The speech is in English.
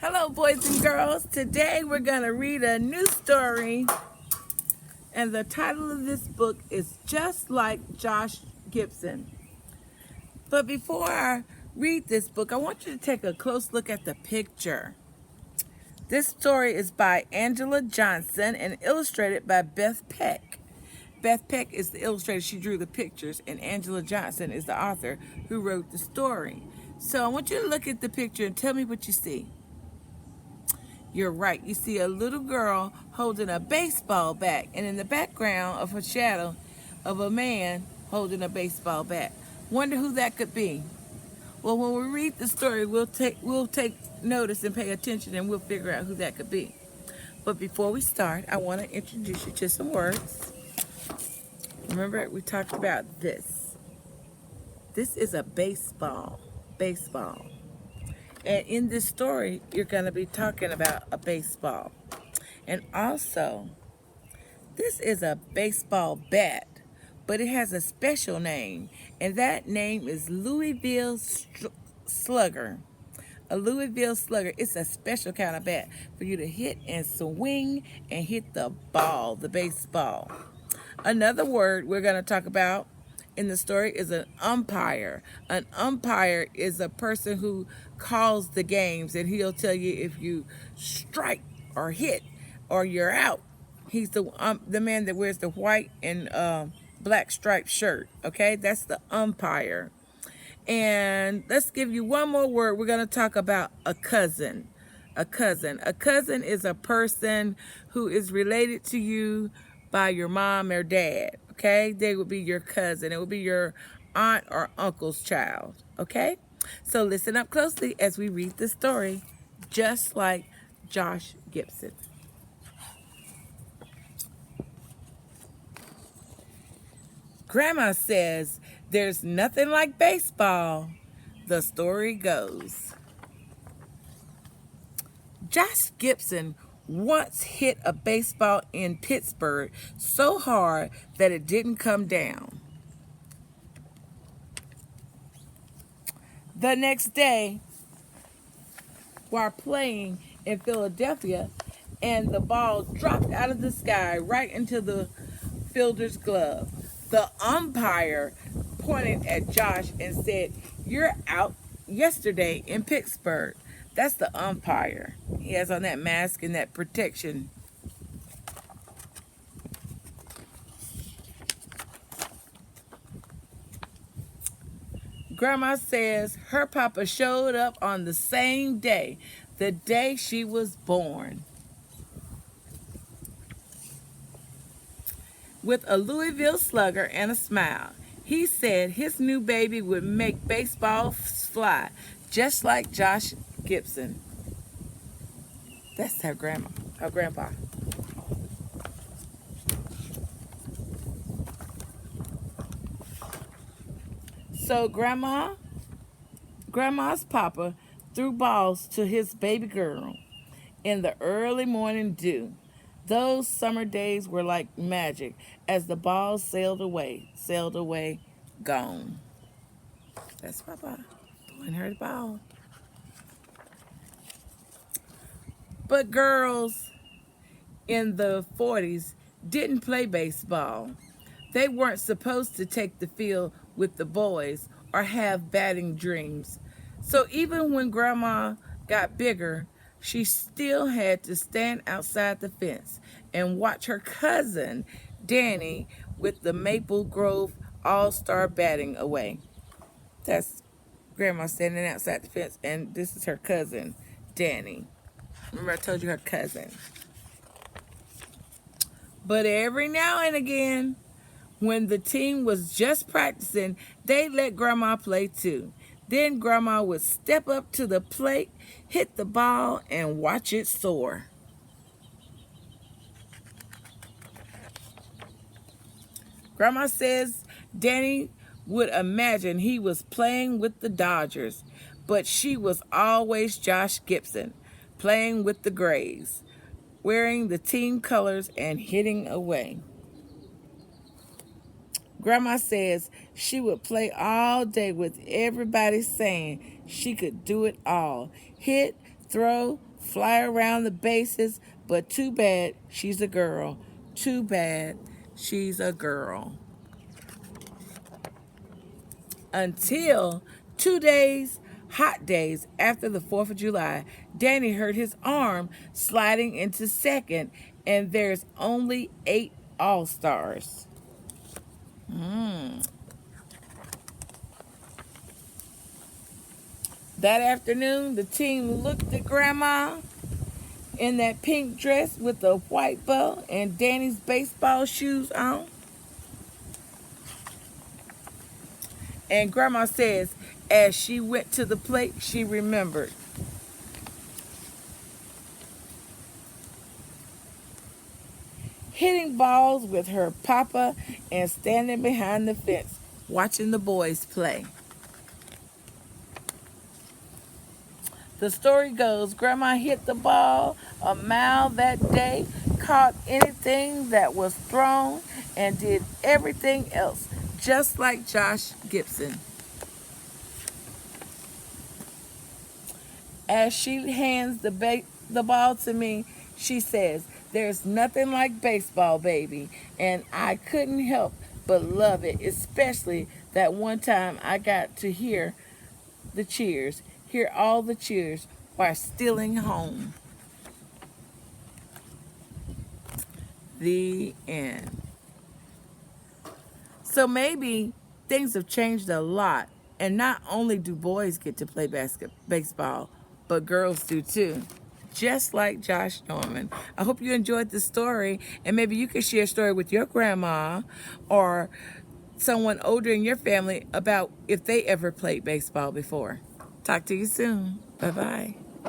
Hello, boys and girls. Today we're going to read a new story, and the title of this book is Just Like Josh Gibson. But before I read this book, I want you to take a close look at the picture. This story is by Angela Johnson and illustrated by Beth Peck. Beth Peck is the illustrator. She drew the pictures, and Angela Johnson is the author who wrote the story. So I want you to look at the picture and tell me what you see. You're right. You see a little girl holding a baseball bat, and in the background of her shadow of a man holding a baseball bat. Wonder who that could be. Well, when we read the story, we'll take notice and pay attention, and we'll figure out who that could be. But before we start, I want to introduce you to some words. Remember, we talked about this. This is a baseball. Baseball. And in this story, you're going to be talking about a baseball. And also, this is a baseball bat, but it has a special name, and that name is Louisville Slugger. A Louisville Slugger. It's a special kind of bat for you to hit and swing and hit the ball, the baseball. Another word we're going to talk about in the story is an umpire. An umpire is a person who calls the games, and he'll tell you if you strike or hit or you're out. He's the man that wears the white and black striped shirt. Okay, that's the umpire. And let's give you one more word. We're going to talk about a cousin. A cousin. A cousin is a person who is related to you by your mom or dad. Okay, they would be your cousin. It would be your aunt or uncle's child. Okay, so listen up closely as we read the story, Just Like Josh Gibson. Grandma says there's nothing like baseball. The story goes. Josh Gibson once hit a baseball in Pittsburgh so hard that it didn't come down. The next day, while playing in Philadelphia, and the ball dropped out of the sky right into the fielder's glove. The umpire pointed at Josh and said, "You're out yesterday in Pittsburgh." That's the umpire. He has on that mask and that protection. Grandma says her papa showed up on the same day, the day she was born, with a Louisville Slugger and a smile. He said his new baby would make baseballs fly, just like Josh Gibson. That's her grandpa. So grandma's papa threw balls to his baby girl in the early morning dew. Those summer days were like magic as the balls sailed away, gone. That's Papa throwing her the ball. But girls in the 40s didn't play baseball. They weren't supposed to take the field with the boys or have batting dreams. So even when Grandma got bigger, she still had to stand outside the fence and watch her cousin, Danny, with the Maple Grove All-Star batting away. That's Grandma standing outside the fence, and this is her cousin, Danny. Remember I told you her cousin. But every now and again, when the team was just practicing, they let Grandma play too. Then Grandma would step up to the plate, hit the ball, and watch it soar. Grandma says Danny would imagine he was playing with the Dodgers, but she was always Josh Gibson, playing with the Grays, wearing the team colors and hitting away. Grandma says she would play all day with everybody saying she could do it all. Hit, throw, fly around the bases, but too bad she's a girl. Too bad she's a girl. Until 2 days, hot days after the 4th of July, Danny hurt his arm sliding into second, and there's only 8 All-Stars. That afternoon, the team looked at Grandma in that pink dress with the white bow and Danny's baseball shoes on. And Grandma says, as she went to the plate, she remembered. Hitting balls with her papa and standing behind the fence, watching the boys play. The story goes, Grandma hit the ball a mile that day, caught anything that was thrown, and did everything else, just like Josh Gibson. As she hands the ball to me, she says, there's nothing like baseball, baby, and I couldn't help but love it, especially that one time I got to hear all the cheers while stealing home. The end. So maybe things have changed a lot, and not only do boys get to play baseball, but girls do too. Just like Josh Norman. I hope you enjoyed the story, and maybe you can share a story with your grandma or someone older in your family about if they ever played baseball before. Talk to you soon. Bye-bye.